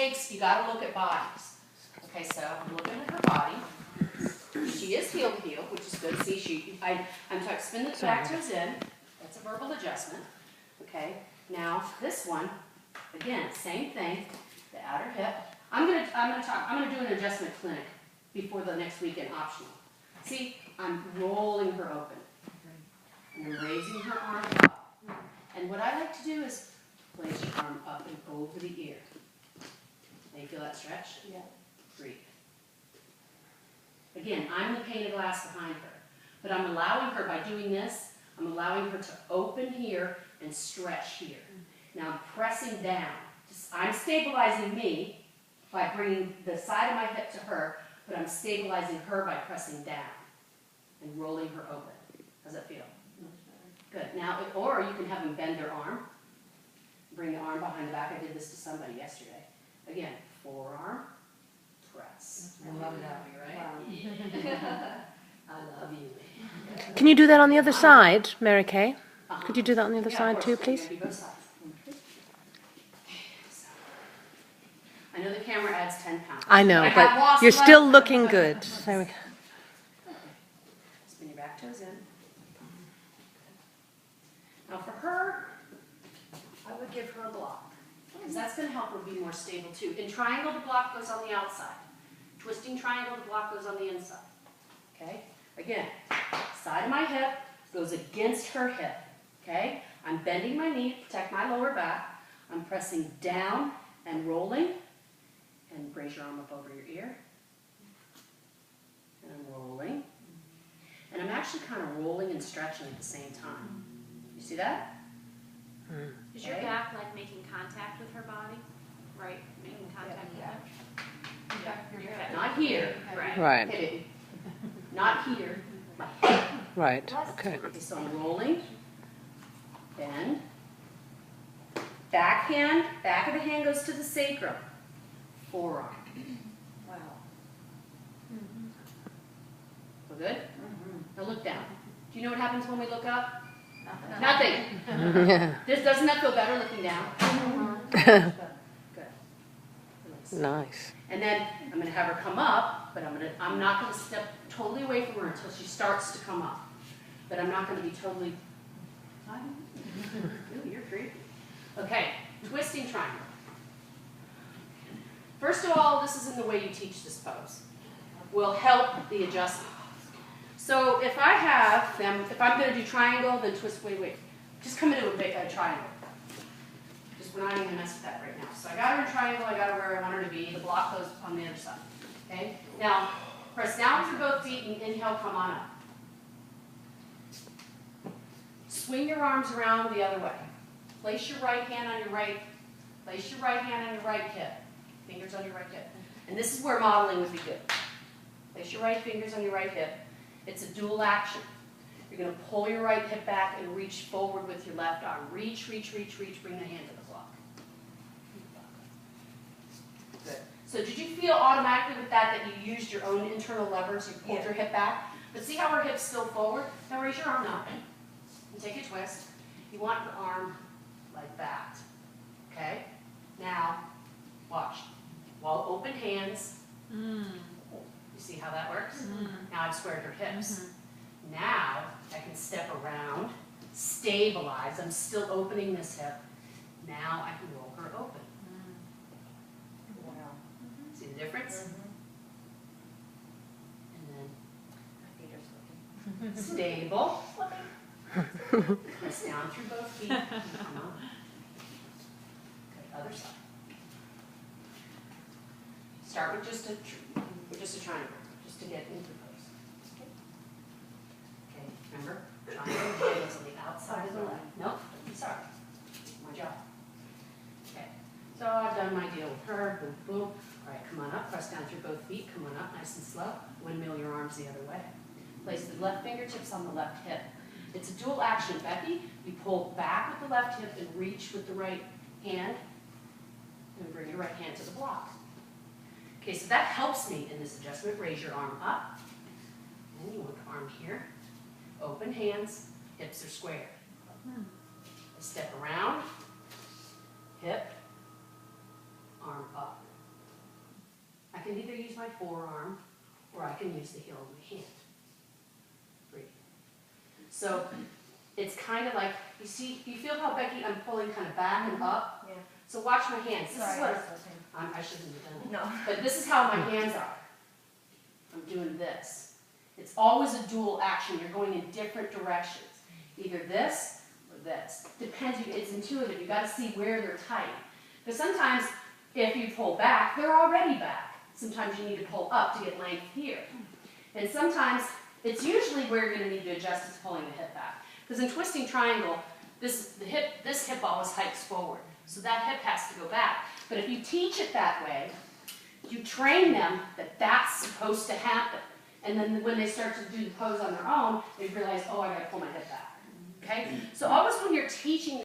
takes, you gotta look at bodies. Okay, so I'm looking at her body. She is heel to heel, which is good. See, I'm trying to spin the back toes in. That's a verbal adjustment. Okay, now this one, again, same thing. The outer hip. I'm gonna do an adjustment clinic before the next weekend optional. See, I'm rolling her open. And I'm raising her arm up. And what I like to do is place your arm up and over the ear. Now you feel that stretch? Yeah. Breathe. Again, I'm the pane of glass behind her. But I'm allowing her, by doing this, I'm allowing her to open here and stretch here. Now I'm pressing down. I'm stabilizing me by bringing the side of my hip to her, but I'm stabilizing her by pressing down and rolling her open. How's that feel? Good. Now, or you can have them bend their arm. Bring the arm behind the back. I did this to somebody yesterday. Again, forearm, press. I love that. Right? Wow. I love you. Can you do that on the other side, Mary Kay? Uh-huh. Could you do that on the other Yeah, side of too, course. please? We're gonna do both sides. I know the camera adds 10 pounds. I know, have but lost you're less. still looking good. There we go. Spin your back toes in. Now for her, I would give her a block, because that's going to help her be more stable too. In triangle, the block goes on the outside. Twisting triangle, the block goes on the inside. Okay? Again, side of my hip goes against her hip. Okay? I'm bending my knee to protect my lower back. I'm pressing down and rolling. And raise your arm up over your ear. And I'm rolling. And I'm actually kind of rolling and stretching at the same time. You see that? Is your back like making contact with her body? Right? Making contact with her? Not here. Right. Right, Hitting. Not here. My hip. right, okay. Okay, so I'm rolling. Bend. Backhand. Back of the hand goes to the sacrum. Forearm. Wow. We're good? Now look down. Do you know what happens when we look up? Nothing. Nothing. Doesn't that feel better looking down? Good. Release. Nice. And then I'm going to have her come up, but I'm not going to step totally away from her until she starts to come up. But I'm not going to be totally. Ooh, you're creepy. Okay, twisting triangle. First of all, this isn't the way you teach this pose. Will help the adjustment. So if I have them, if I'm going to do triangle, then twist, wait. Just come into a triangle. Just we're not even going to mess with that right now. So I got her in triangle, I got her where I want her to be. The block goes on the other side. Okay? Now, press down through both feet and inhale, come on up. Swing your arms around the other way. Place your right hand on your right, place your right hand on your right hip. Fingers on your right hip. And this is where modeling would be good. Place your right fingers on your right hip. It's a dual action. You're going to pull your right hip back and reach forward with your left arm. Reach, bring the hand to the block. Good. So did you feel automatically with that you used your own internal levers, you pulled your hip back? But see how her hip's still forward? Now raise your arm up and take a twist. You want your arm like that. Okay? Now, watch. While open hands, you see how that works? Now I've squared her hips. Now I can step around, stabilize. I'm still opening this hip. Now I can roll her open. Wow. See the difference? And then stable. Press down through both feet. Come on. Good. Other side. Start with just a triangle, just to get into pose. Okay, remember? Triangle hands on the outside of the leg. Nope, sorry. My job. Okay, so I've done my deal with her. Boom, boom. All right, come on up. Press down through both feet. Come on up, nice and slow. Windmill your arms the other way. Place the left fingertips on the left hip. It's a dual action, Becky. You pull back with the left hip and reach with the right hand, and bring your right hand to the block. Okay, so that helps me in this adjustment. Raise your arm up. And you want the arm here. Open hands, hips are squared. Step around, hip, arm up. can either use my forearm or I can use the heel of my hand. Breathe. So it's kind of like, you see, you feel how, Becky, I'm pulling kind of back and up? Yeah. So watch my hands. This is Sorry, what, I was listening. I shouldn't have done No. it. But this is how my hands are. I'm doing this. It's always a dual action. You're going in different directions. Either this or this. Depends, it's intuitive. You got to see where they're tight. Because sometimes if you pull back, they're already back. Sometimes you need to pull up to get length here. And sometimes it's usually where you're going to need to adjust is pulling the hip back. Because in twisting triangle, this hip always hikes forward. So that hip has to go back. But if you teach it that way, you train them that that's supposed to happen. And then when they start to do the pose on their own, they realize, oh, I got to pull my hip back. Okay? So always when you're teaching